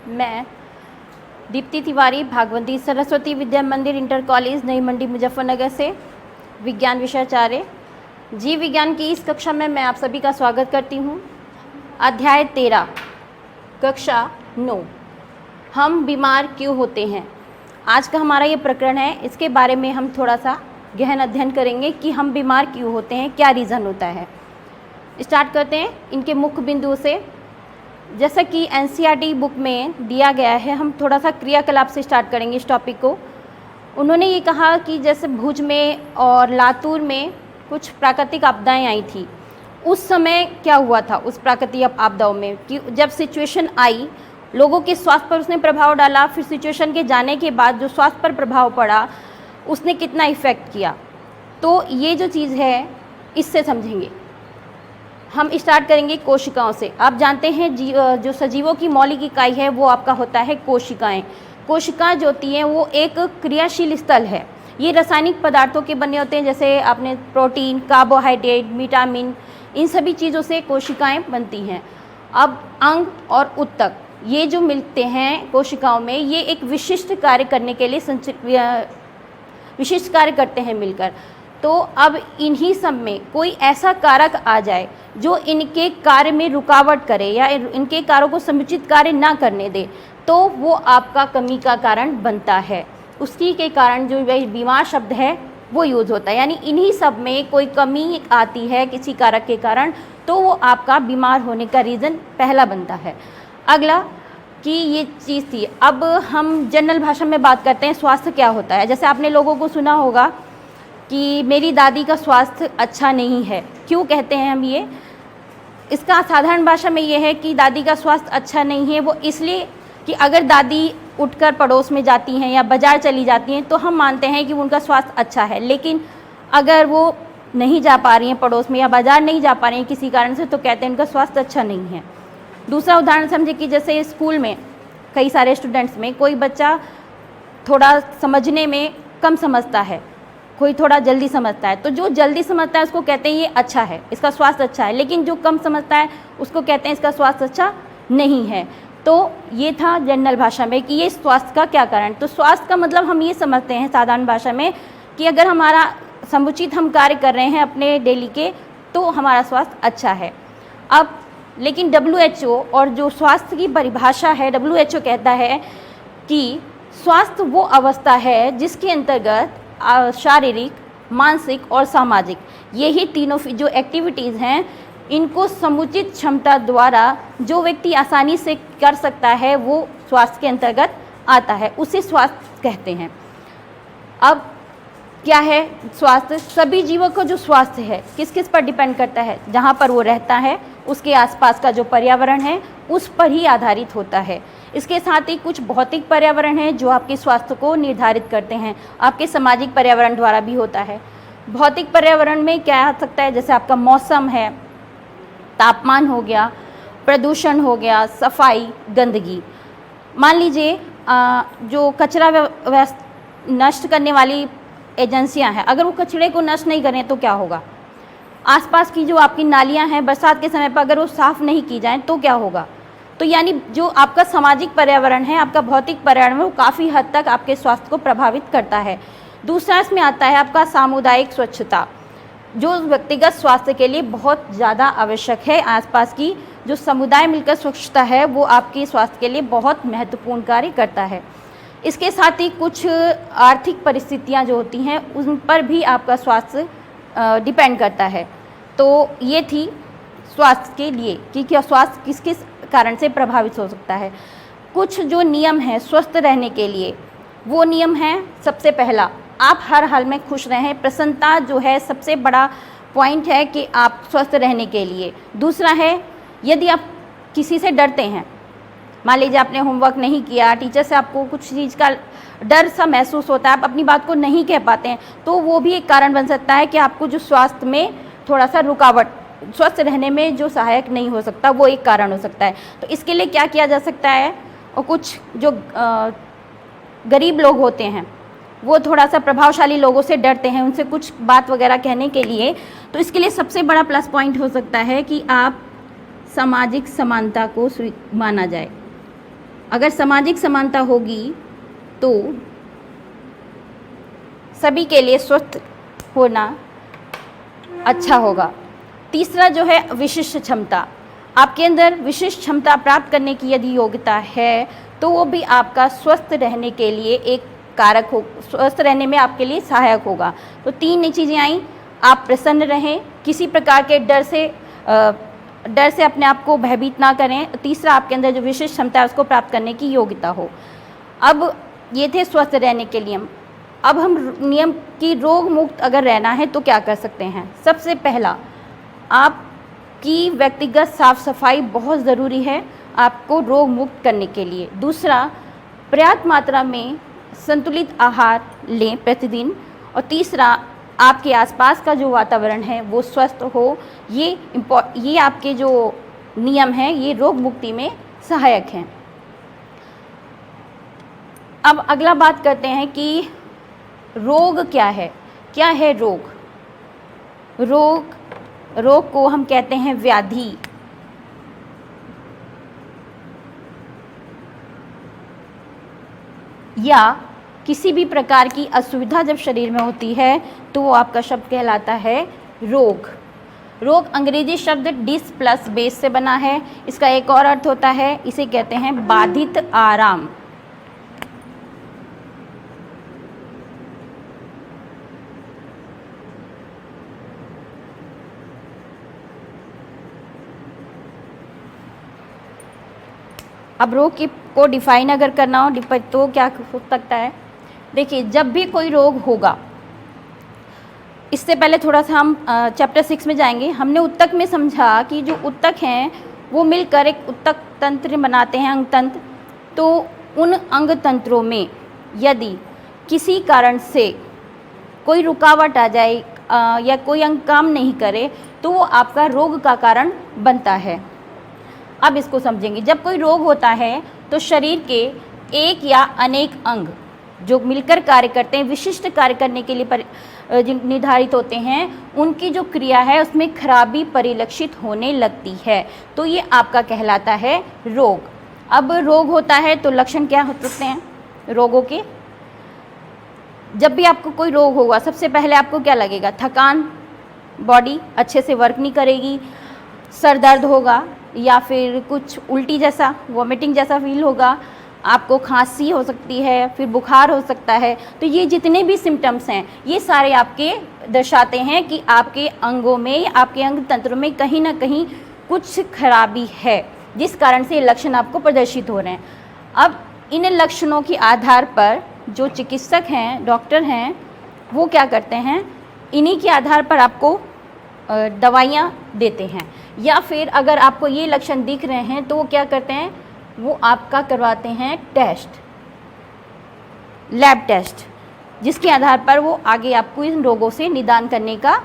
मैं दीप्ति तिवारी भागवती सरस्वती विद्या मंदिर inter college Nai Mandi Muzaffarnagar से विज्ञान विषयाचार्य जीव विज्ञान की इस कक्षा में मैं आप सभी का स्वागत करती हूँ। अध्याय 13 कक्षा 9 हम बीमार क्यों होते हैं। आज का हमारा ये प्रकरण है, इसके बारे में हम थोड़ा सा गहन अध्ययन करेंगे कि हम बीमार क्यों होते हैं, क्या रीज़न होता है। स्टार्ट करते हैं इनके मुख्य बिंदुओं से। जैसा कि एनसीईआरटी बुक में दिया गया है, हम थोड़ा सा क्रियाकलाप से स्टार्ट करेंगे इस टॉपिक को। उन्होंने ये कहा कि जैसे भुज में और लातूर में कुछ प्राकृतिक आपदाएं आई थी, उस समय क्या हुआ था उस प्राकृतिक आपदाओं में कि जब सिचुएशन आई, लोगों के स्वास्थ्य पर उसने प्रभाव डाला, फिर सिचुएशन के जाने के बाद जो स्वास्थ्य पर प्रभाव पड़ा उसने कितना इफ़ेक्ट किया। तो ये जो चीज़ है इससे समझेंगे। हम स्टार्ट करेंगे कोशिकाओं से। आप जानते हैं जो सजीवों की मौलिक इकाई है वो आपका होता है कोशिकाएं। कोशिकाएं जो होती हैं वो एक क्रियाशील स्थल है। ये रासायनिक पदार्थों के बने होते हैं, जैसे आपने प्रोटीन, कार्बोहाइड्रेट, विटामिन, इन सभी चीज़ों से कोशिकाएं बनती हैं। अब अंग और ऊतक ये जो मिलते हैं कोशिकाओं में, ये एक विशिष्ट कार्य करने के लिए विशिष्ट कार्य करते हैं मिलकर। तो अब इन्हीं सब में कोई ऐसा कारक आ जाए जो इनके कार्य में रुकावट करे या इनके कार्यों को समुचित कार्य ना करने दे, तो वो आपका कमी का कारण बनता है। उसी के कारण जो वह बीमार शब्द है वो यूज़ होता है। यानी इन्हीं सब में कोई कमी आती है किसी कारक के कारण, तो वो आपका बीमार होने का रीज़न पहला बनता है। अगला कि ये चीज़ थी। अब हम जनरल भाषा में बात करते हैं स्वास्थ्य क्या होता है। जैसे आपने लोगों को सुना होगा कि मेरी दादी का स्वास्थ्य अच्छा नहीं है। क्यों कहते हैं हम ये? इसका साधारण भाषा में ये है कि दादी का स्वास्थ्य अच्छा नहीं है वो इसलिए कि अगर दादी उठकर पड़ोस में जाती हैं या बाज़ार चली जाती हैं तो हम मानते हैं कि उनका स्वास्थ्य अच्छा है, लेकिन अगर वो नहीं जा पा रही हैं पड़ोस में या बाज़ार नहीं जा पा रही हैं किसी कारण से, तो कहते हैं उनका स्वास्थ्य अच्छा नहीं है। दूसरा उदाहरण समझे कि जैसे स्कूल में कई सारे स्टूडेंट्स में कोई बच्चा थोड़ा समझने में कम समझता है, कोई थोड़ा जल्दी समझता है, तो जो जल्दी समझता है उसको कहते हैं ये अच्छा है, इसका स्वास्थ्य अच्छा है, लेकिन जो कम समझता है उसको कहते हैं इसका स्वास्थ्य अच्छा नहीं है। तो ये था जनरल भाषा में कि ये स्वास्थ्य का क्या कारण। तो स्वास्थ्य का मतलब हम ये समझते हैं साधारण भाषा में कि अगर हमारा समुचित हम कार्य कर रहे हैं अपने डेली के, तो हमारा स्वास्थ्य अच्छा है। अब लेकिन WHO और जो स्वास्थ्य की परिभाषा है, WHO कहता है कि स्वास्थ्य वो अवस्था है जिसके अंतर्गत शारीरिक, मानसिक और सामाजिक, यही तीनों जो एक्टिविटीज़ हैं, इनको समुचित क्षमता द्वारा जो व्यक्ति आसानी से कर सकता है वो स्वास्थ्य के अंतर्गत आता है, उसे स्वास्थ्य कहते हैं। अब क्या है स्वास्थ्य? सभी जीवों का जो स्वास्थ्य है किस किस पर डिपेंड करता है? जहाँ पर वो रहता है, उसके आसपास का जो पर्यावरण है उस पर ही आधारित होता है। इसके साथ ही कुछ भौतिक पर्यावरण है जो आपके स्वास्थ्य को निर्धारित करते हैं, आपके सामाजिक पर्यावरण द्वारा भी होता है। भौतिक पर्यावरण में क्या आ सकता है? जैसे आपका मौसम है, तापमान हो गया, प्रदूषण हो गया, सफाई, गंदगी। मान लीजिए जो कचरा नष्ट करने वाली एजेंसियां हैं, अगर वो कचरे को नष्ट नहीं करें तो क्या होगा? आसपास की जो आपकी नालियां हैं बरसात के समय पर अगर वो साफ़ नहीं की जाएं तो क्या होगा? तो यानी जो आपका सामाजिक पर्यावरण है, आपका भौतिक पर्यावरण है, वो काफ़ी हद तक आपके स्वास्थ्य को प्रभावित करता है। दूसरा इसमें आता है आपका सामुदायिक स्वच्छता, जो व्यक्तिगत स्वास्थ्य के लिए बहुत ज़्यादा आवश्यक है। आसपास की जो समुदाय मिलकर स्वच्छता है वो आपके स्वास्थ्य के लिए बहुत महत्वपूर्ण कार्य करता है। इसके साथ ही कुछ आर्थिक परिस्थितियाँ जो होती हैं उन पर भी आपका स्वास्थ्य डिपेंड करता है। तो ये थी स्वास्थ्य के लिए कि क्या स्वास्थ्य किस किस कारण से प्रभावित हो सकता है। कुछ जो नियम हैं स्वस्थ रहने के लिए, वो नियम हैं, सबसे पहला, आप हर हाल में खुश रहें। प्रसन्नता जो है सबसे बड़ा पॉइंट है कि आप स्वस्थ रहने के लिए। दूसरा है, यदि आप किसी से डरते हैं, मान लीजिए आपने होमवर्क नहीं किया, टीचर से आपको कुछ चीज़ का डर सा महसूस होता है, आप अपनी बात को नहीं कह पाते हैं, तो वो भी एक कारण बन सकता है कि आपको जो स्वास्थ्य में थोड़ा सा रुकावट, स्वस्थ रहने में जो सहायक नहीं हो सकता, वो एक कारण हो सकता है। तो इसके लिए क्या किया जा सकता है? और कुछ जो गरीब लोग होते हैं वो थोड़ा सा प्रभावशाली लोगों से डरते हैं, उनसे कुछ बात वगैरह कहने के लिए, तो इसके लिए सबसे बड़ा प्लस पॉइंट हो सकता है कि आप सामाजिक समानता को माना जाए। अगर सामाजिक समानता होगी तो सभी के लिए स्वस्थ होना अच्छा होगा। तीसरा जो है विशिष्ट क्षमता, आपके अंदर विशिष्ट क्षमता प्राप्त करने की यदि योग्यता है तो वो भी आपका स्वस्थ रहने के लिए एक कारक हो, स्वस्थ रहने में आपके लिए सहायक होगा। तो तीन चीज़ें आई, आप प्रसन्न रहें, किसी प्रकार के डर से अपने आप को भयभीत ना करें। तीसरा, आपके अंदर जो विशिष्ट क्षमता है उसको प्राप्त करने की योग्यता हो। अब ये थे स्वस्थ रहने के नियम। अब हम नियम की रोग मुक्त अगर रहना है तो क्या कर सकते हैं। सबसे पहला, आपकी व्यक्तिगत साफ सफाई बहुत ज़रूरी है आपको रोग मुक्त करने के लिए। दूसरा, पर्याप्त मात्रा में संतुलित आहार लें प्रतिदिन। और तीसरा, आपके आसपास का जो वातावरण है वो स्वस्थ हो। ये आपके जो नियम हैं ये रोग मुक्ति में सहायक हैं। अब अगला बात करते हैं कि रोग क्या है। क्या है रोग? रोग को हम कहते हैं व्याधि। या किसी भी प्रकार की असुविधा जब शरीर में होती है तो वो आपका शब्द कहलाता है रोग। रोग अंग्रेजी शब्द डिस प्लस बेस से बना है। इसका एक और अर्थ होता है, इसे कहते हैं बाधित आराम। अब रोग को डिफाइन अगर करना हो तो क्या हो सकता है। देखिए, जब भी कोई रोग होगा, इससे पहले थोड़ा सा हम चैप्टर 6 में जाएंगे। हमने उत्तक में समझा कि जो उत्तक हैं वो मिलकर एक उत्तक तंत्र बनाते हैं, अंग तंत्र। तो उन अंग तंत्रों में यदि किसी कारण से कोई रुकावट आ जाए या कोई अंग काम नहीं करे तो वो आपका रोग का कारण बनता है। अब इसको समझेंगे। जब कोई रोग होता है तो शरीर के एक या अनेक अंग जो मिलकर कार्य करते हैं, विशिष्ट कार्य करने के लिए निर्धारित होते हैं, उनकी जो क्रिया है उसमें खराबी परिलक्षित होने लगती है। तो ये आपका कहलाता है रोग। अब रोग होता है तो लक्षण क्या हो सकते हैं रोगों के। जब भी आपको कोई रोग होगा सबसे पहले आपको क्या लगेगा? थकान, बॉडी अच्छे से वर्क नहीं करेगी, सर दर्द होगा या फिर कुछ उल्टी जैसा, वॉमिटिंग जैसा फील होगा, आपको खांसी हो सकती है, फिर बुखार हो सकता है। तो ये जितने भी सिम्टम्स हैं ये सारे आपके दर्शाते हैं कि आपके अंगों में, आपके अंग तंत्र में कहीं ना कहीं कुछ खराबी है, जिस कारण से ये लक्षण आपको प्रदर्शित हो रहे हैं। अब इन लक्षणों के आधार पर जो चिकित्सक हैं, डॉक्टर हैं, वो क्या करते हैं, इन्हीं के आधार पर आपको दवाइयाँ देते हैं। या फिर अगर आपको ये लक्षण दिख रहे हैं तो वो क्या करते हैं, वो आपका करवाते हैं टेस्ट, लैब टेस्ट, जिसके आधार पर वो आगे आपको इन रोगों से निदान करने का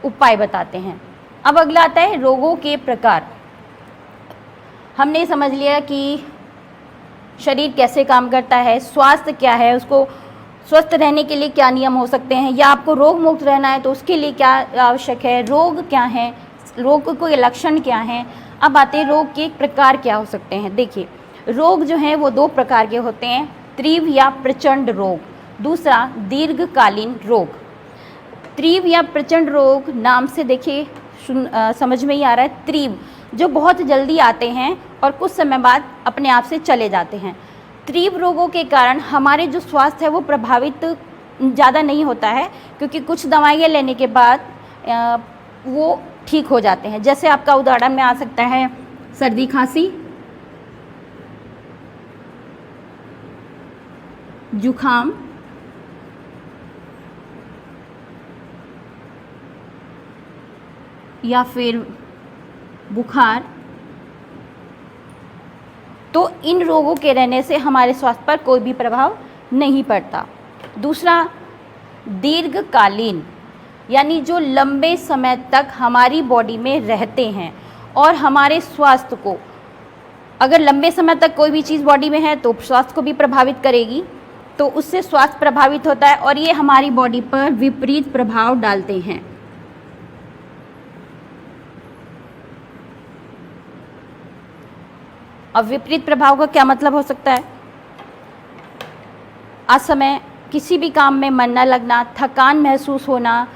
उपाय बताते हैं। अब अगला आता है रोगों के प्रकार। हमने समझ लिया कि शरीर कैसे काम करता है, स्वास्थ्य क्या है, उसको स्वस्थ रहने के लिए क्या नियम हो सकते हैं, या आपको रोग मुक्त रहना है तो उसके लिए क्या आवश्यक है, रोग क्या है, रोग के लक्षण क्या हैं। अब आते हैं रोग के प्रकार क्या हो सकते हैं। देखिए, रोग जो हैं वो दो प्रकार के होते हैं, तीव्र या प्रचंड रोग, दूसरा दीर्घकालीन रोग। तीव्र या प्रचंड रोग नाम से देखिए समझ में ही आ रहा है, तीव्र जो बहुत जल्दी आते हैं और कुछ समय बाद अपने आप से चले जाते हैं। तीव्र रोगों के कारण हमारे जो स्वास्थ्य है वो प्रभावित ज़्यादा नहीं होता है, क्योंकि कुछ दवाइयाँ लेने के बाद वो ठीक हो जाते हैं। जैसे आपका उदाहरण में आ सकता है सर्दी खांसी, जुखाम, या फिर बुखार। तो इन रोगों के रहने से हमारे स्वास्थ्य पर कोई भी प्रभाव नहीं पड़ता। दूसरा दीर्घकालीन, यानी जो लंबे समय तक हमारी बॉडी में रहते हैं और हमारे स्वास्थ्य को, अगर लंबे समय तक कोई भी चीज़ बॉडी में है तो स्वास्थ्य को भी प्रभावित करेगी, तो उससे स्वास्थ्य प्रभावित होता है और ये हमारी बॉडी पर विपरीत प्रभाव डालते हैं। अब विपरीत प्रभाव का क्या मतलब हो सकता है? असमय, किसी भी काम में मन न लगना, थकान महसूस होना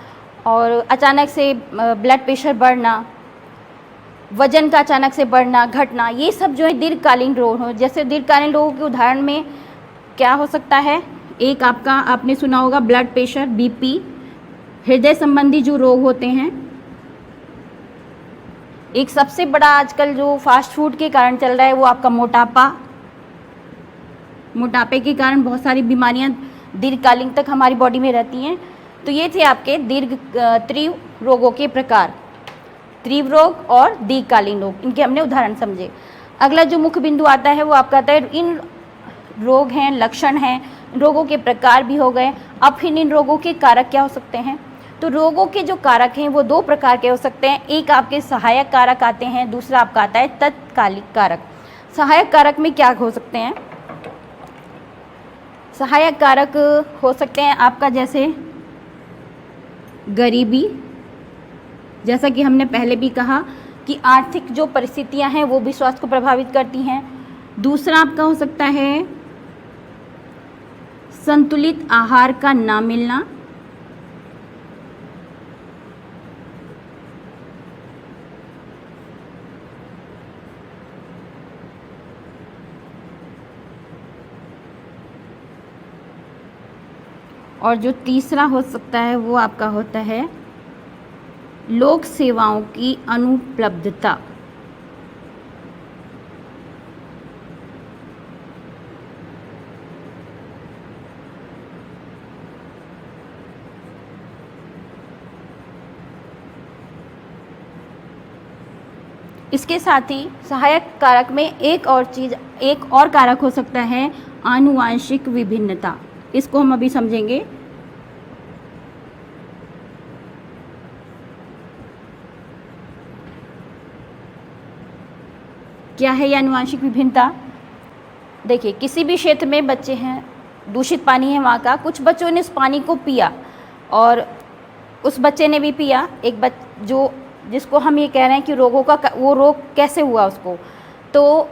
और अचानक से ब्लड प्रेशर बढ़ना, वजन का अचानक से बढ़ना घटना, ये सब जो है दीर्घकालीन रोग हो। जैसे दीर्घकालीन रोगों के उदाहरण में क्या हो सकता है? एक आपका आपने सुना होगा ब्लड प्रेशर, बीपी, हृदय संबंधी जो रोग होते हैं। एक सबसे बड़ा आजकल जो फास्ट फूड के कारण चल रहा है वो आपका मोटापा। मोटापे के कारण बहुत सारी बीमारियां दीर्घकालीन तक हमारी बॉडी में रहती हैं। तो ये थे आपके तीव्र रोगों के प्रकार, तीव्र रोग और दीर्घकालीन रोग, इनके हमने उदाहरण समझे। अगला जो मुख्य बिंदु आता है वो आपका आता है इन रोग हैं, लक्षण हैं, रोगों के प्रकार भी हो गए। अब फिर इन रोगों के कारक क्या हो सकते हैं? तो रोगों के जो कारक हैं वो दो प्रकार के हो सकते हैं। एक आपके सहायक कारक आते हैं, दूसरा आपका आता है तत्कालिक कारक। सहायक कारक में क्या हो सकते हैं? सहायक कारक हो सकते हैं आपका जैसे गरीबी, जैसा कि हमने पहले भी कहा कि आर्थिक जो परिस्थितियां हैं वो भी स्वास्थ्य को प्रभावित करती हैं। दूसरा आपका हो सकता है संतुलित आहार का ना मिलना। और जो तीसरा हो सकता है वो आपका होता है लोक सेवाओं की अनुपलब्धता। इसके साथ ही सहायक कारक में एक और कारक हो सकता है आनुवांशिक विभिन्नता। इसको हम अभी समझेंगे। क्या है ये आनुवांशिक विभिन्नता? देखिए, किसी भी क्षेत्र में बच्चे हैं, दूषित पानी है वहाँ का, कुछ बच्चों ने उस पानी को पिया और उस बच्चे ने भी पिया, जिसको हम ये कह रहे हैं कि वो रोग कैसे हुआ उसको, तो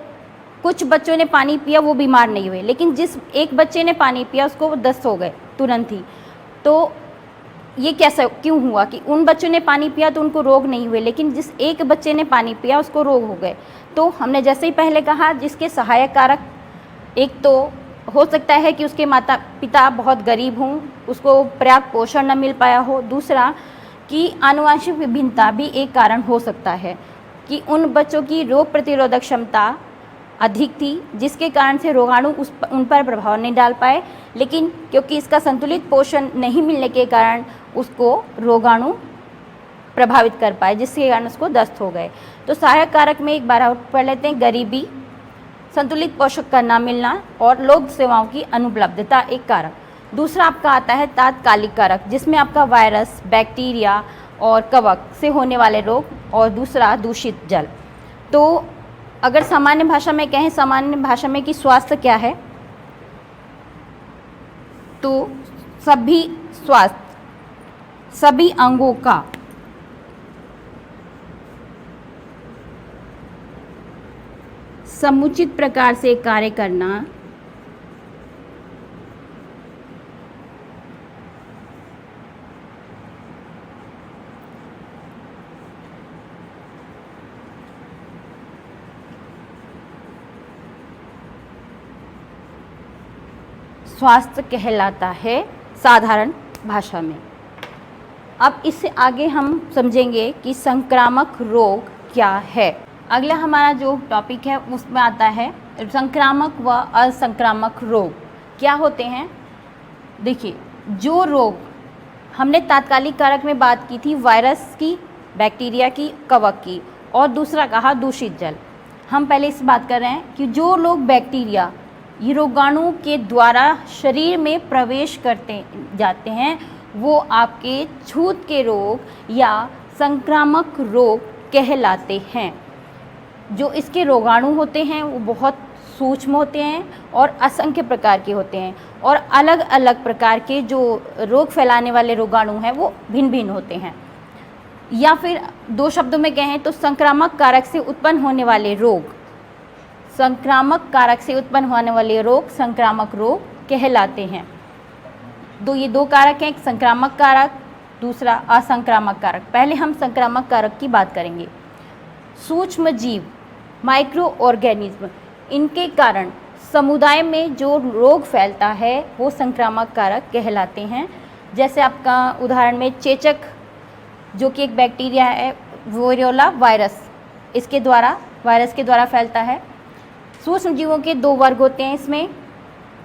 कुछ बच्चों ने पानी पिया वो बीमार नहीं हुए, लेकिन जिस एक बच्चे ने पानी पिया उसको दस्त हो गए तुरंत ही। तो ये कैसे क्यों हुआ कि उन बच्चों ने पानी पिया तो उनको रोग नहीं हुए, लेकिन जिस एक बच्चे ने पानी पिया उसको रोग हो गए? तो हमने जैसे ही पहले कहा, जिसके सहायक कारक एक तो हो सकता है कि उसके माता पिता बहुत गरीब हों, उसको पर्याप्त पोषण न मिल पाया हो। दूसरा कि आनुवंशिक विभिन्नता भी एक कारण हो सकता है कि उन बच्चों की रोग प्रतिरोधक क्षमता अधिक थी, जिसके कारण से रोगाणु उन पर प्रभाव नहीं डाल पाए, लेकिन क्योंकि इसका संतुलित पोषण नहीं मिलने के कारण उसको रोगाणु प्रभावित कर पाए, जिसके कारण उसको दस्त हो गए। तो सहायक कारक में एक बार और पढ़ लेते हैं, गरीबी, संतुलित पोषक का ना मिलना और लोक सेवाओं की अनुपलब्धता एक कारक। दूसरा आपका आता है तात्कालिक कारक, जिसमें आपका वायरस, बैक्टीरिया और कवक से होने वाले रोग, और दूसरा दूषित जल। तो अगर सामान्य भाषा में कहें, सामान्य भाषा में कि स्वास्थ्य क्या है, तो सभी अंगों का समुचित प्रकार से कार्य करना, स्वास्थ्य कहलाता है साधारण भाषा में। अब इससे आगे हम समझेंगे कि संक्रामक रोग क्या है। अगला हमारा जो टॉपिक है उसमें आता है संक्रामक व असंक्रामक रोग क्या होते हैं। देखिए, जो रोग हमने तात्कालिक कारक में बात की थी, वायरस की, बैक्टीरिया की, कवक की, और दूसरा कहा दूषित जल। हम पहले इस बात कर रहे हैं कि जो लोग बैक्टीरिया, ये रोगाणु के द्वारा शरीर में प्रवेश करते जाते हैं, वो आपके छूत के रोग या संक्रामक रोग कहलाते हैं। जो इसके रोगाणु होते हैं वो बहुत सूक्ष्म होते हैं और असंख्य प्रकार के होते हैं, और अलग अलग प्रकार के जो रोग फैलाने वाले रोगाणु हैं वो भिन्न भिन्न होते हैं। या फिर दो शब्दों में कहें तो संक्रामक कारक से उत्पन्न होने वाले रोग, संक्रामक कारक से उत्पन्न होने वाले रोग संक्रामक रोग कहलाते हैं। ये दो कारक हैं, एक संक्रामक कारक, दूसरा असंक्रामक कारक। पहले हम संक्रामक कारक की बात करेंगे। सूक्ष्म जीव, माइक्रो ऑर्गेनिज्म, इनके कारण समुदाय में जो रोग फैलता है वो संक्रामक कारक कहलाते हैं। जैसे आपका उदाहरण में चेचक, जो कि एक बैक्टीरिया है, वेरियोला वायरस, वायरस के द्वारा फैलता है। सूक्ष्म जीवों के दो वर्ग होते हैं इसमें,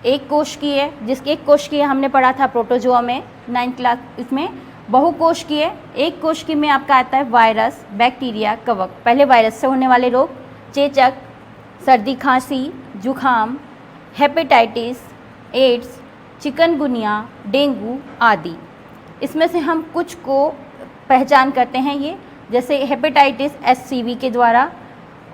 एक कोशिकीय, जिसके एक कोशिकीय हमने पढ़ा था प्रोटोजोआ में 9th क्लास, इसमें बहुकोशिकीय, एक कोशिकीय में आपका आता है वायरस, बैक्टीरिया, कवक। पहले वायरस से होने वाले रोग, चेचक, सर्दी खांसी, जुखाम, हेपेटाइटिस, एड्स, चिकनगुनिया, डेंगू आदि। इसमें से हम कुछ को पहचान करते हैं ये, जैसे हेपेटाइटिस HCV के द्वारा,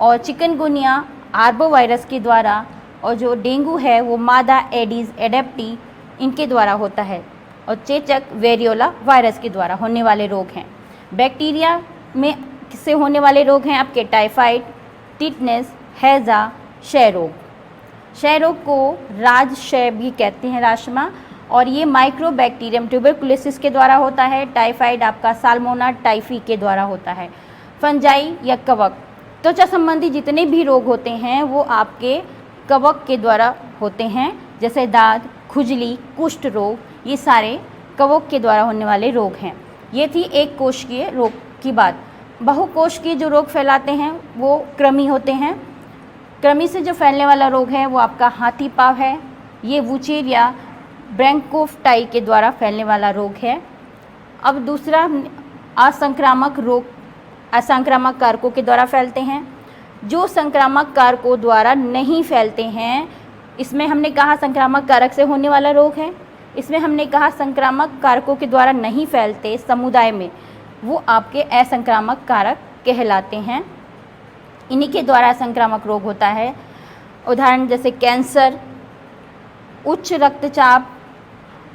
और चिकनगुनिया आर्बो वायरस के द्वारा, और जो डेंगू है वो मादा एडीज एडेप्टी इनके द्वारा होता है, और चेचक वेरियोला वायरस के द्वारा होने वाले रोग हैं। बैक्टीरिया में से होने वाले रोग हैं आपके टाइफाइड, टिटनेस, हैजा, क्षय रोग। क्षय रोग को राजक्षय भी कहते हैं, राशमा, और ये माइक्रोबैक्टीरियम ट्यूबरकुलोसिस के द्वारा होता है। टाइफाइड आपका साल्मोना टाइफी के द्वारा होता है। फंजाई या कवक, त्वचा संबंधी जितने भी रोग होते हैं वो आपके कवक के द्वारा होते हैं, जैसे दाद, खुजली, कुष्ठ रोग, ये सारे कवक के द्वारा होने वाले रोग हैं। ये थी एक कोशिकीय रोग की बात। बहुकोशिकीय जो रोग फैलाते हैं वो कृमि होते हैं। कृमि से जो फैलने वाला रोग है वो आपका हाथी पाँव है। ये वुचेरिया ब्रैंकोफ्टाई के द्वारा फैलने वाला रोग है। अब दूसरा असंक्रामक रोग असंक्रामक कारकों के द्वारा फैलते हैं। जो संक्रामक कारकों द्वारा नहीं फैलते हैं, इसमें हमने कहा संक्रामक कारक से होने वाला रोग है, इसमें हमने कहा संक्रामक कारकों के द्वारा नहीं फैलते समुदाय में, वो आपके असंक्रामक कारक कहलाते हैं। इन्हीं के द्वारा संक्रामक रोग होता है। उदाहरण जैसे कैंसर, उच्च रक्तचाप,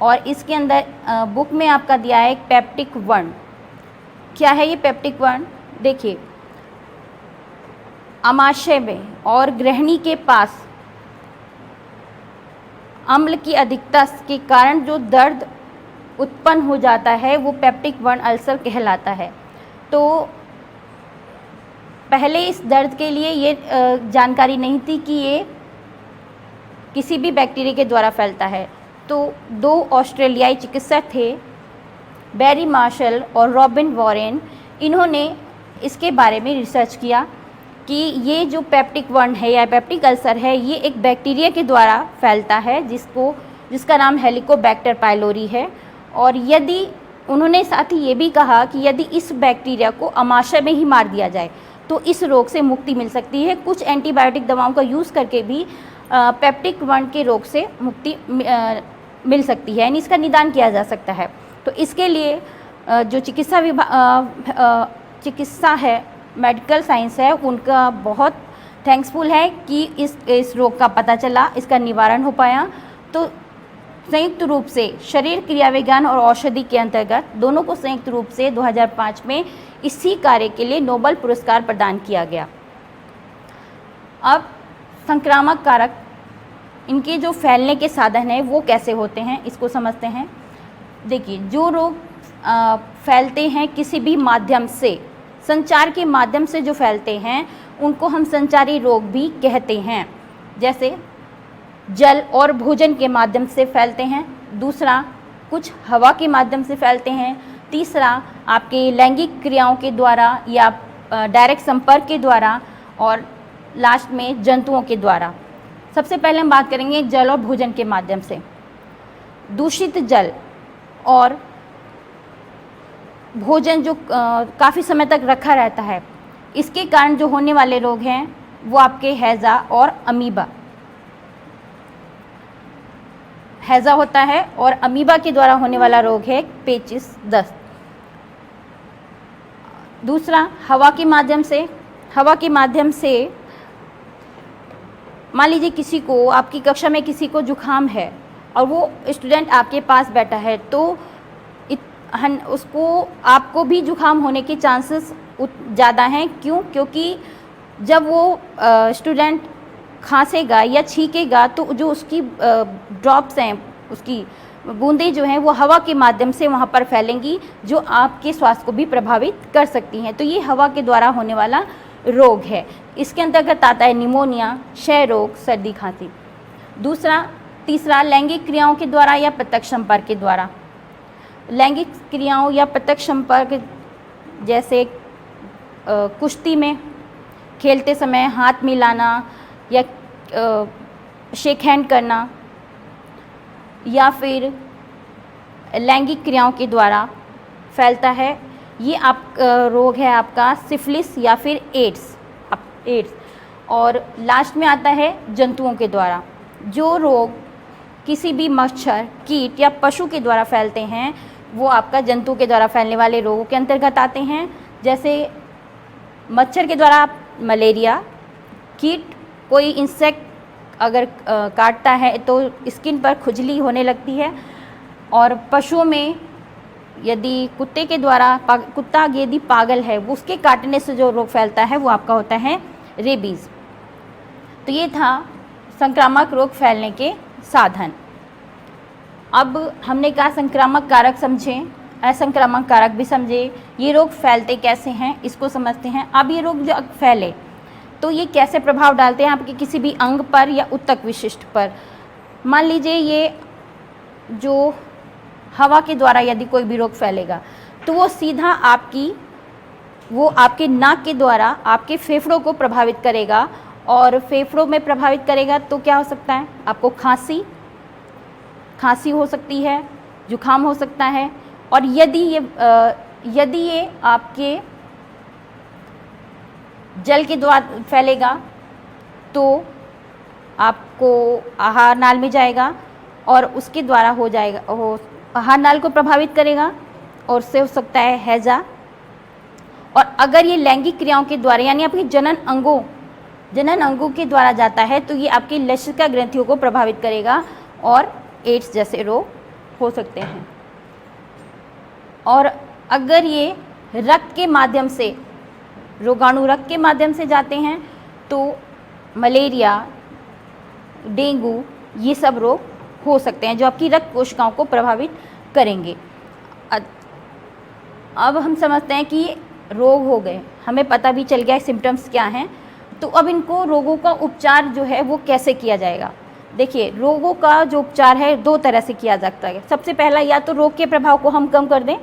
और इसके अंदर बुक में आपका दिया है एक पेप्टिक वर्ण। क्या है ये पेप्टिक वर्ण? देखिए, आमाशय में और ग्रहणी के पास अम्ल की अधिकता के कारण जो दर्द उत्पन्न हो जाता है वो पेप्टिक वर्ण अल्सर कहलाता है। तो पहले इस दर्द के लिए ये जानकारी नहीं थी कि ये किसी भी बैक्टीरिया के द्वारा फैलता है। तो दो ऑस्ट्रेलियाई चिकित्सक थे, बैरी मार्शल और रॉबिन वॉरेन, इन्होंने इसके बारे में रिसर्च किया कि ये जो पेप्टिक वर्ण है या पेप्टिक अल्सर है ये एक बैक्टीरिया के द्वारा फैलता है जिसका नाम हेलिकोबैक्टर पाइलोरी है। और यदि उन्होंने साथ ही ये भी कहा कि यदि इस बैक्टीरिया को आमाशय में ही मार दिया जाए तो इस रोग से मुक्ति मिल सकती है। कुछ एंटीबायोटिक दवाओं का यूज़ करके भी पेप्टिक वर्ण के रोग से मुक्ति मिल सकती है, यानी इसका निदान किया जा सकता है। तो इसके लिए जो चिकित्सा है, मेडिकल साइंस है, उनका बहुत थैंक्सफुल है कि इस रोग का पता चला, इसका निवारण हो पाया। तो संयुक्त रूप से शरीर क्रिया विज्ञान और औषधि के अंतर्गत दोनों को संयुक्त रूप से 2005 में इसी कार्य के लिए नोबेल पुरस्कार प्रदान किया गया। अब संक्रामक कारक, इनके जो फैलने के साधन हैं वो कैसे होते हैं इसको समझते हैं। देखिए, जो रोग फैलते हैं किसी भी माध्यम से, संचार के माध्यम से जो फैलते हैं उनको हम संचारी रोग भी कहते हैं। जैसे जल और भोजन के माध्यम से फैलते हैं, दूसरा कुछ हवा के माध्यम से फैलते हैं, तीसरा आपके लैंगिक क्रियाओं के द्वारा या डायरेक्ट संपर्क के द्वारा, और लास्ट में जंतुओं के द्वारा। सबसे पहले हम बात करेंगे जल और भोजन के माध्यम से। दूषित जल और भोजन जो काफ़ी समय तक रखा रहता है, इसके कारण जो होने वाले रोग हैं वो आपके हैज़ा और अमीबा। हैज़ा होता है और अमीबा के द्वारा होने वाला रोग है पेचिस दस्त। दूसरा हवा के माध्यम से मान लीजिए किसी को, आपकी कक्षा में किसी को जुखाम है और वो स्टूडेंट आपके पास बैठा है, तो आपको भी जुखाम होने के चांसेस ज़्यादा हैं। क्यों? क्योंकि जब वो स्टूडेंट खांसेगा या छींकेगा तो जो उसकी ड्रॉप्स हैं, उसकी बूंदें जो हैं वो हवा के माध्यम से वहाँ पर फैलेंगी, जो आपके स्वास्थ्य को भी प्रभावित कर सकती हैं। तो ये हवा के द्वारा होने वाला रोग है। इसके अंतर्गत आता है निमोनिया, क्षय रोग, सर्दी खांसी। तीसरा लैंगिक क्रियाओं के द्वारा या प्रत्यक्ष संपर्क के द्वारा। लैंगिक क्रियाओं या प्रत्यक्ष संपर्क जैसे कुश्ती में खेलते समय हाथ मिलाना या शेक हैंड करना, या फिर लैंगिक क्रियाओं के द्वारा फैलता है। ये रोग है आपका सिफिलिस या फिर एड्स। और लास्ट में आता है जंतुओं के द्वारा। जो रोग किसी भी मच्छर, कीट या पशु के द्वारा फैलते हैं वो आपका जंतु के द्वारा फैलने वाले रोगों के अंतर्गत आते हैं। जैसे मच्छर के द्वारा मलेरिया, कीट कोई इंसेक्ट अगर काटता है तो स्किन पर खुजली होने लगती है, और पशुओं में यदि कुत्ते के द्वारा कुत्ता यदि पागल है वो उसके काटने से जो रोग फैलता है वो आपका होता है रेबीज़। तो ये था संक्रामक रोग फैलने के साधन। अब हमने कहा संक्रामक कारक समझें, असंक्रामक कारक भी समझे। ये रोग फैलते कैसे हैं इसको समझते हैं। अब ये रोग जो फैले तो ये कैसे प्रभाव डालते हैं आपके किसी भी अंग पर या ऊतक विशिष्ट पर। मान लीजिए ये जो हवा के द्वारा यदि कोई भी रोग फैलेगा तो वो सीधा आपके नाक के द्वारा आपके फेफड़ों को प्रभावित करेगा, और फेफड़ों में प्रभावित करेगा तो क्या हो सकता है, आपको खांसी हो सकती है, जुखाम हो सकता है। और यदि ये आपके जल के द्वारा फैलेगा तो आपको आहार नाल में जाएगा और उसके द्वारा आहार नाल को प्रभावित करेगा और उससे हो सकता है हैजा। और अगर ये लैंगिक क्रियाओं के द्वारा यानी आपके जनन अंगों के द्वारा जाता है तो ये आपकी लसिका ग्रंथियों को प्रभावित करेगा और एड्स जैसे रोग हो सकते हैं। और अगर ये रक्त के माध्यम से, रोगाणु रक्त के माध्यम से जाते हैं तो मलेरिया, डेंगू ये सब रोग हो सकते हैं जो आपकी रक्त कोशिकाओं को प्रभावित करेंगे। अब हम समझते हैं कि रोग हो गए, हमें पता भी चल गया सिम्टम्स क्या हैं, तो अब इनको रोगों का उपचार जो है वो कैसे किया जाएगा। देखिए, रोगों का जो उपचार है दो तरह से किया जाता है। सबसे पहला, या तो रोग के प्रभाव को हम कम कर दें,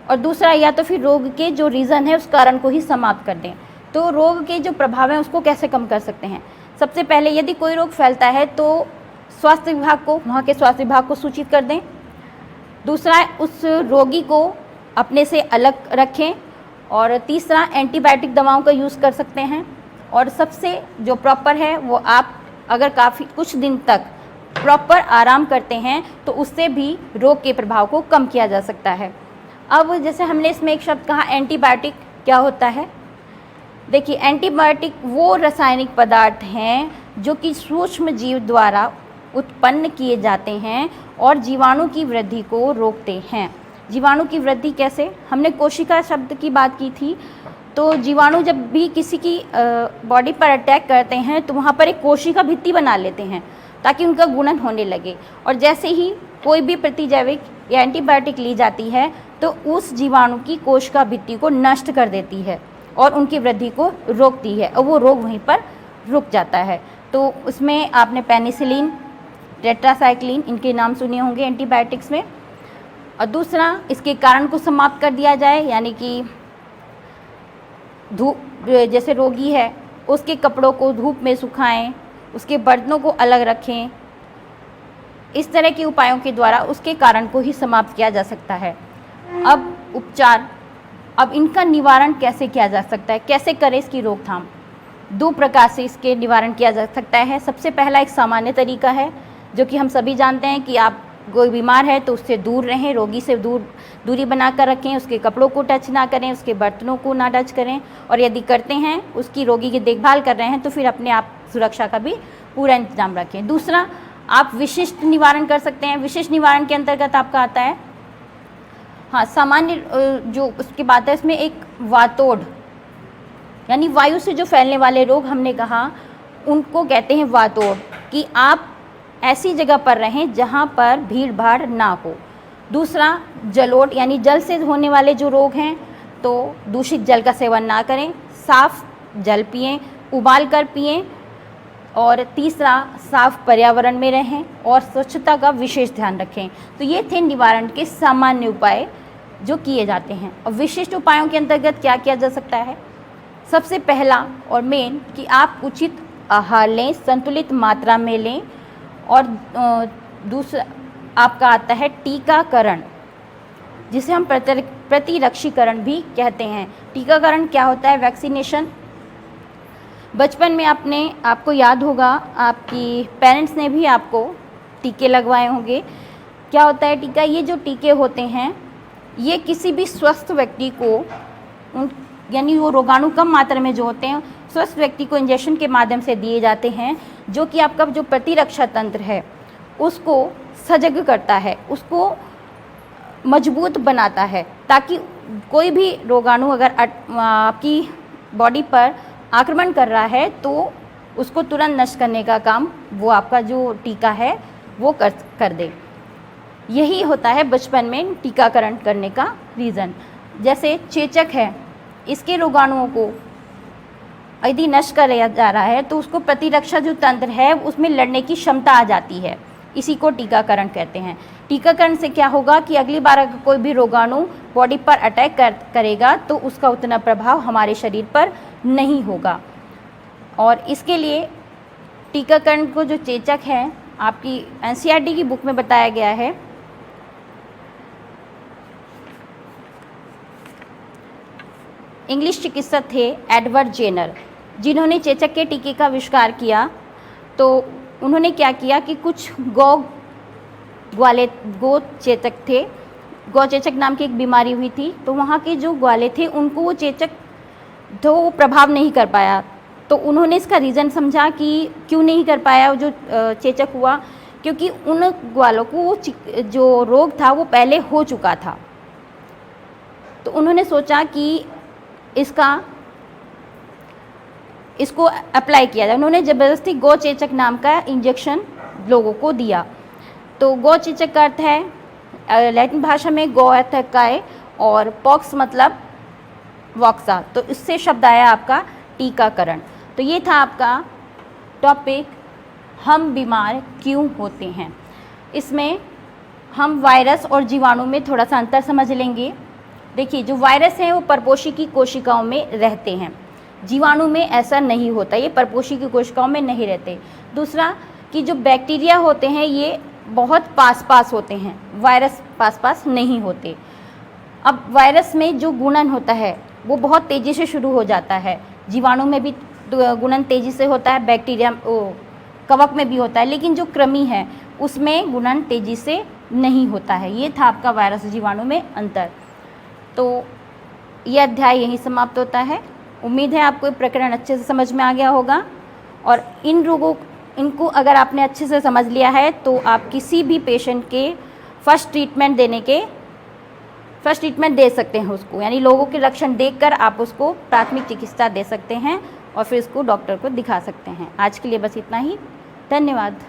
और दूसरा या तो फिर रोग के जो रीज़न है उस कारण को ही समाप्त कर दें। तो रोग के जो प्रभाव हैं उसको कैसे कम कर सकते हैं। सबसे पहले यदि कोई रोग फैलता है तो वहाँ के स्वास्थ्य विभाग को सूचित कर दें। दूसरा, उस रोगी को अपने से अलग रखें। और तीसरा, एंटीबायोटिक दवाओं का यूज़ कर सकते हैं। और सबसे जो प्रॉपर है वो आप अगर कुछ दिन तक प्रॉपर आराम करते हैं तो उससे भी रोग के प्रभाव को कम किया जा सकता है। अब जैसे हमने इसमें एक शब्द कहा एंटीबायोटिक, क्या होता है। देखिए, एंटीबायोटिक वो रासायनिक पदार्थ हैं जो कि सूक्ष्म जीव द्वारा उत्पन्न किए जाते हैं और जीवाणु की वृद्धि को रोकते हैं। जीवाणु की वृद्धि कैसे, हमने कोशिका शब्द की बात की थी। तो जीवाणु जब भी किसी की बॉडी पर अटैक करते हैं तो वहाँ पर एक कोशिका भित्ति बना लेते हैं ताकि उनका गुणन होने लगे। और जैसे ही कोई भी प्रतिजैविक या एंटीबायोटिक ली जाती है तो उस जीवाणु की कोशिका भित्ति को नष्ट कर देती है और उनकी वृद्धि को रोकती है, और वो रोग वहीं पर रुक जाता है। तो उसमें आपने पेनिसिलिन, टेट्रासाइक्लिन इनके नाम सुने होंगे एंटीबायोटिक्स में। और दूसरा, इसके कारण को समाप्त कर दिया जाए, यानी कि जैसे रोगी है उसके कपड़ों को धूप में सुखाएं, उसके बर्तनों को अलग रखें। इस तरह के उपायों के द्वारा उसके कारण को ही समाप्त किया जा सकता है। अब उपचार, अब इनका निवारण कैसे किया जा सकता है, कैसे करें इसकी रोकथाम। दो प्रकार से इसके निवारण किया जा सकता है। सबसे पहला एक सामान्य तरीका है जो कि हम सभी जानते हैं कि आप कोई बीमार है तो उससे दूर रहें, रोगी से दूरी बना कर रखें, उसके कपड़ों को टच ना करें, उसके बर्तनों को ना टच करें, और यदि करते हैं उसकी रोगी की देखभाल कर रहे हैं तो फिर अपने आप सुरक्षा का भी पूरा इंतजाम रखें। दूसरा, आप विशिष्ट निवारण कर सकते हैं। विशिष्ट निवारण के अंतर्गत आपका आता है, हाँ, सामान्य जो उसकी बात है इसमें एक वातोड़ यानी वायु से जो फैलने वाले रोग हमने कहा उनको कहते हैं वातोड़, कि आप ऐसी जगह पर रहें जहाँ पर भीड़ भाड़ ना हो। दूसरा जलोट, यानी जल से होने वाले जो रोग हैं तो दूषित जल का सेवन ना करें, साफ जल पिएं, उबाल कर पिएं। और तीसरा, साफ पर्यावरण में रहें और स्वच्छता का विशेष ध्यान रखें। तो ये थे निवारण के सामान्य उपाय जो किए जाते हैं। और विशिष्ट उपायों के अंतर्गत क्या किया जा सकता है? सबसे पहला और मेन कि आप उचित आहार लें, संतुलित मात्रा में लें। और दूसरा आपका आता है टीकाकरण, जिसे हम प्रतिरक्षीकरण भी कहते हैं। टीकाकरण क्या होता है? वैक्सीनेशन। बचपन में आपको याद होगा, आपकी पेरेंट्स ने भी आपको टीके लगवाए होंगे। क्या होता है टीका? ये जो टीके होते हैं ये किसी भी स्वस्थ व्यक्ति को यानी वो रोगाणु कम मात्रा में जो होते हैं स्वस्थ व्यक्ति को इंजेक्शन के माध्यम से दिए जाते हैं, जो कि आपका जो प्रतिरक्षा तंत्र है उसको सजग करता है, उसको मजबूत बनाता है, ताकि कोई भी रोगाणु अगर आपकी बॉडी पर आक्रमण कर रहा है तो उसको तुरंत नष्ट करने का काम वो आपका जो टीका है वो कर दे। यही होता है बचपन में टीकाकरण करने का रीज़न। जैसे चेचक है, इसके रोगाणुओं को यदि नष्ट किया जा रहा है तो उसको प्रतिरक्षा जो तंत्र है उसमें लड़ने की क्षमता आ जाती है, इसी को टीकाकरण कहते हैं। टीकाकरण से क्या होगा कि अगली बार अगर कोई भी रोगाणु बॉडी पर अटैक करेगा तो उसका उतना प्रभाव हमारे शरीर पर नहीं होगा। और इसके लिए टीकाकरण को जो चेचक है आपकी एनसीईआरटी की बुक में बताया गया है। इंग्लिश चिकित्सक थे एडवर्ड जेनर, जिन्होंने चेचक के टीके का आविष्कार किया। तो उन्होंने क्या किया कि कुछ गौ चेचक थे, गौ चेचक नाम की एक बीमारी हुई थी, तो वहाँ के जो ग्वाले थे उनको वो चेचक तो प्रभाव नहीं कर पाया। तो उन्होंने इसका रीज़न समझा कि क्यों नहीं कर पाया जो चेचक हुआ, क्योंकि उन ग्वालों को जो रोग था वो पहले हो चुका था। तो उन्होंने सोचा कि इसको अप्लाई किया जाए। उन्होंने ज़बरदस्ती गौ चेचक नाम का इंजेक्शन लोगों को दिया। तो गौ चेचक का अर्थ है लैटिन भाषा में गौ अर्थ है गाय और पॉक्स मतलब वॉक्सा, तो इससे शब्द आया आपका टीकाकरण। तो ये था आपका टॉपिक, हम बीमार क्यों होते हैं। इसमें हम वायरस और जीवाणु में थोड़ा सा अंतर समझ लेंगे। देखिए, जो वायरस हैं वो परपोषी की कोशिकाओं में रहते हैं, जीवाणु में ऐसा नहीं होता, ये परपोषी की कोशिकाओं में नहीं रहते। दूसरा कि जो बैक्टीरिया होते हैं ये बहुत पास होते हैं, वायरस पास नहीं होते। अब वायरस में जो गुणन होता है वो बहुत तेज़ी से शुरू हो जाता है, जीवाणु में भी गुणन तेज़ी से होता है, बैक्टीरिया कवक में भी होता है, लेकिन जो कृमि है उसमें गुणन तेज़ी से नहीं होता है। ये था आपका वायरस जीवाणु में अंतर। तो ये अध्याय यहीं समाप्त होता है। उम्मीद है आपको ये प्रकरण अच्छे से समझ में आ गया होगा। और इनको अगर आपने अच्छे से समझ लिया है तो आप किसी भी पेशेंट के फर्स्ट ट्रीटमेंट दे सकते हैं उसको, यानी लोगों के लक्षण देखकर आप उसको प्राथमिक चिकित्सा दे सकते हैं और फिर उसको डॉक्टर को दिखा सकते हैं। आज के लिए बस इतना ही। धन्यवाद।